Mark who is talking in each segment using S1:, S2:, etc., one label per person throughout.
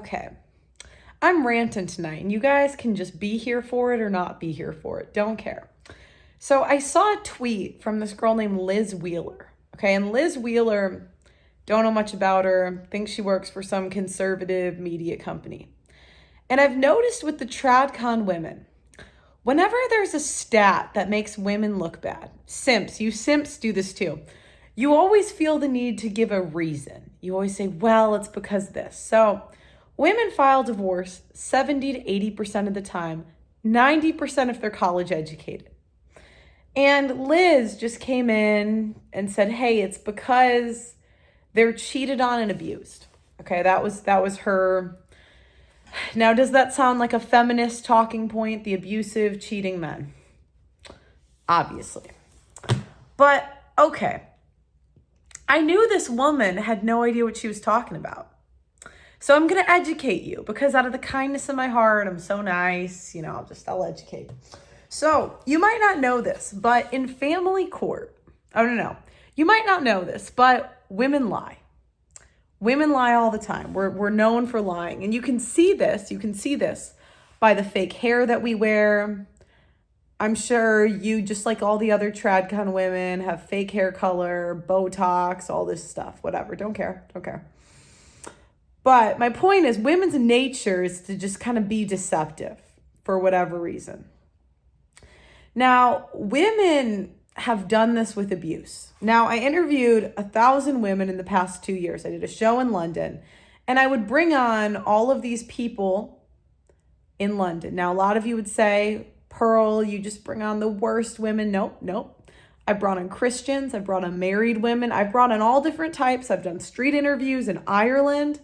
S1: Okay, I'm ranting tonight, and you guys can just be here for it or not be here for it. Don't care. So I saw a tweet from this girl named Liz Wheeler. Okay, and Liz Wheeler, don't know much about her, thinks she works for some conservative media company. And I've noticed with the TradCon women, whenever there's a stat that makes women look bad, you simps do this too. You always feel the need to give a reason. You always say, well, it's because of this. So women file divorce 70 to 80% of the time, 90% if they're college educated. And Liz just came in and said, hey, it's because they're cheated on and abused. Okay, that was her. Now, does that sound like a feminist talking point? The abusive, cheating men? Obviously. But, okay. I knew this woman had no idea what she was talking about. So I'm going to educate you because out of the kindness of my heart, I'm so nice, I'll educate. So you might not know this, but in family court, I don't know. You might not know this, but women lie. Women lie all the time. We're known for lying. And you can see this by the fake hair that we wear. I'm sure you, just like all the other TradCon women, have fake hair color, Botox, all this stuff, whatever. Don't care. But my point is, women's nature is to just kind of be deceptive for whatever reason. Now, women have done this with abuse. Now, I interviewed 1,000 women in the past 2 years. I did a show in London, and I would bring on all of these people in London. Now, a lot of you would say, Pearl, you just bring on the worst women. Nope. I brought on Christians. I brought on married women. I brought on all different types. I've done street interviews in Ireland,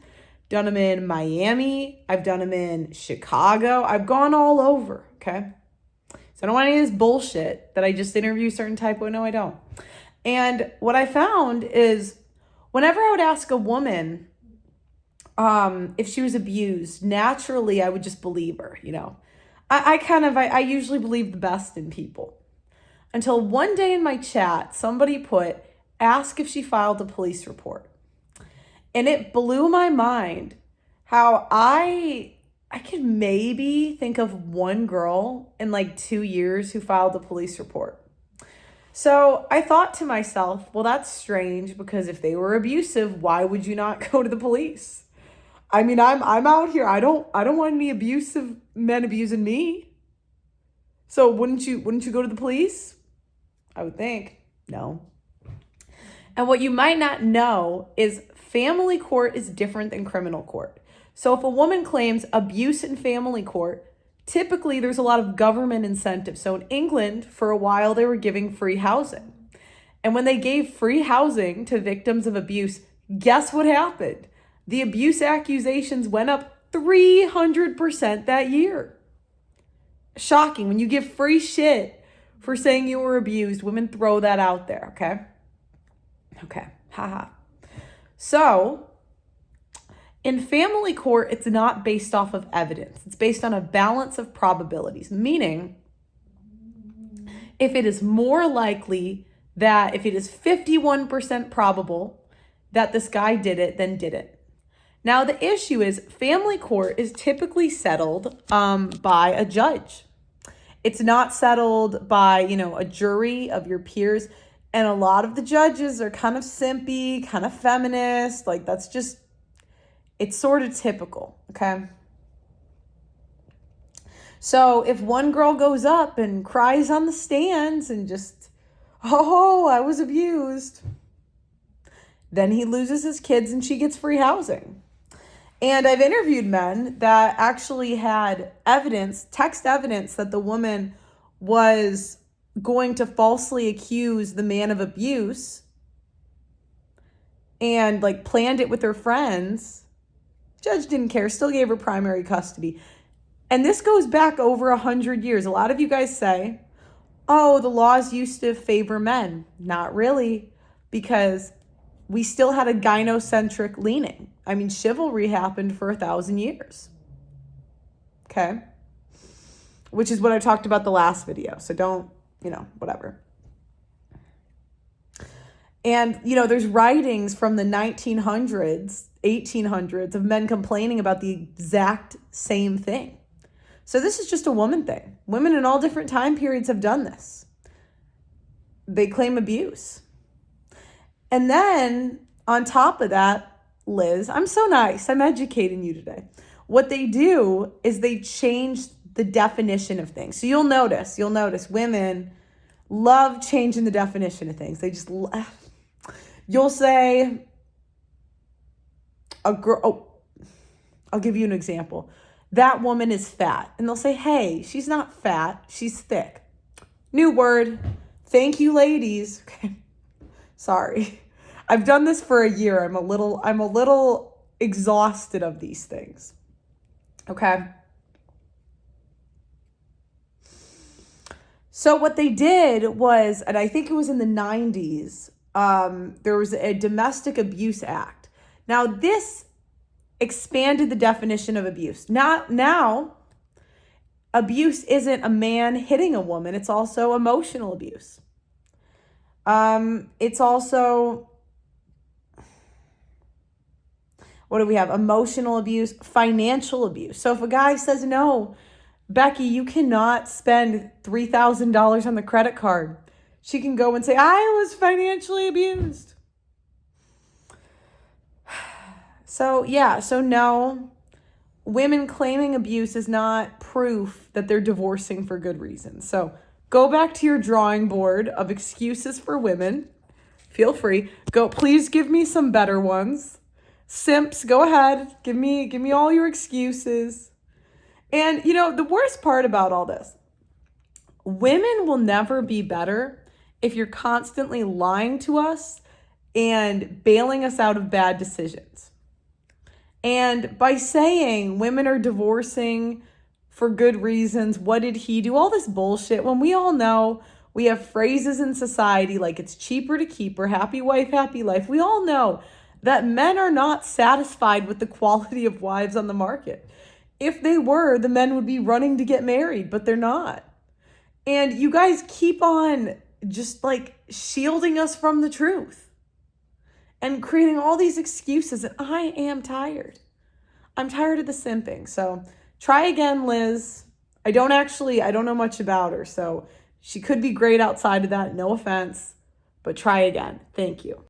S1: done them in Miami. I've done them in Chicago. I've gone all over, okay? So I don't want any of this bullshit that I just interview certain type. No, I don't. And what I found is whenever I would ask a woman if she was abused, naturally I would just believe her, I usually believe the best in people. Until one day in my chat, somebody put, ask if she filed a police report. And it blew my mind how I could maybe think of one girl in like 2 years who filed a police report. So I thought to myself, well, that's strange because if they were abusive, why would you not go to the police? I mean, I'm out here. I don't want any abusive men abusing me. So wouldn't you go to the police? I would think. No. And what you might not know is family court is different than criminal court. So if a woman claims abuse in family court, typically there's a lot of government incentives. So in England, for a while, they were giving free housing. And when they gave free housing to victims of abuse, guess what happened? The abuse accusations went up 300% that year. Shocking. When you give free shit for saying you were abused, women throw that out there, okay? Okay, haha. So, in family court, it's not based off of evidence. It's based on a balance of probabilities, meaning if it is more likely that if it is 51% probable that this guy did it, then did it. Now, the issue is family court is typically settled by a judge. It's not settled by, a jury of your peers. And a lot of the judges are kind of simpy, kind of feminist. Like, that's just, it's sort of typical, okay? So if one girl goes up and cries on the stands and just, oh, I was abused, then he loses his kids and she gets free housing. And I've interviewed men that actually had text evidence that the woman was going to falsely accuse the man of abuse and planned it with her friends. Judge didn't care, still gave her primary custody. And this goes back over 100 years. A lot of you guys say, oh, the laws used to favor men. Not really, because we still had a gynocentric leaning. I mean, chivalry happened for 1,000 years. Okay? Which is what I talked about the last video. So don't, whatever. And, there's writings from the 1900s 1800s of men complaining about the exact same thing. So this is just a woman thing. Women in all different time periods have done this. They claim abuse. And then on top of that, Liz, I'm so nice. I'm educating you today. What they do is they change the definition of things. So you'll notice women love changing the definition of things. They just, you'll say, a girl, I'll give you an example. That woman is fat. And they'll say, hey, she's not fat. She's thick. New word. Thank you, ladies. Okay. Sorry. I've done this for a year. I'm a little exhausted of these things. Okay. So what they did was, and I think it was in the 90s, there was a Domestic Abuse Act. Now this expanded the definition of abuse. Now abuse isn't a man hitting a woman. It's also emotional abuse. It's also, what do we have? Emotional abuse, financial abuse. So if a guy says, no, Becky, you cannot spend $3,000 on the credit card, she can go and say, I was financially abused. So no, women claiming abuse is not proof that they're divorcing for good reasons. So go back to your drawing board of excuses for women. Feel free. Please give me some better ones. Simps, go ahead. Give me all your excuses. And the worst part about all this, women will never be better if you're constantly lying to us and bailing us out of bad decisions. And by saying women are divorcing for good reasons, what did he do? All this bullshit, when we all know we have phrases in society like it's cheaper to keep her, happy wife, happy life. We all know that men are not satisfied with the quality of wives on the market. If they were, the men would be running to get married, but they're not. And you guys keep on just shielding us from the truth and creating all these excuses. And I am tired. I'm tired of the simping. So try again, Liz. I don't know much about her. So she could be great outside of that. No offense, but try again. Thank you.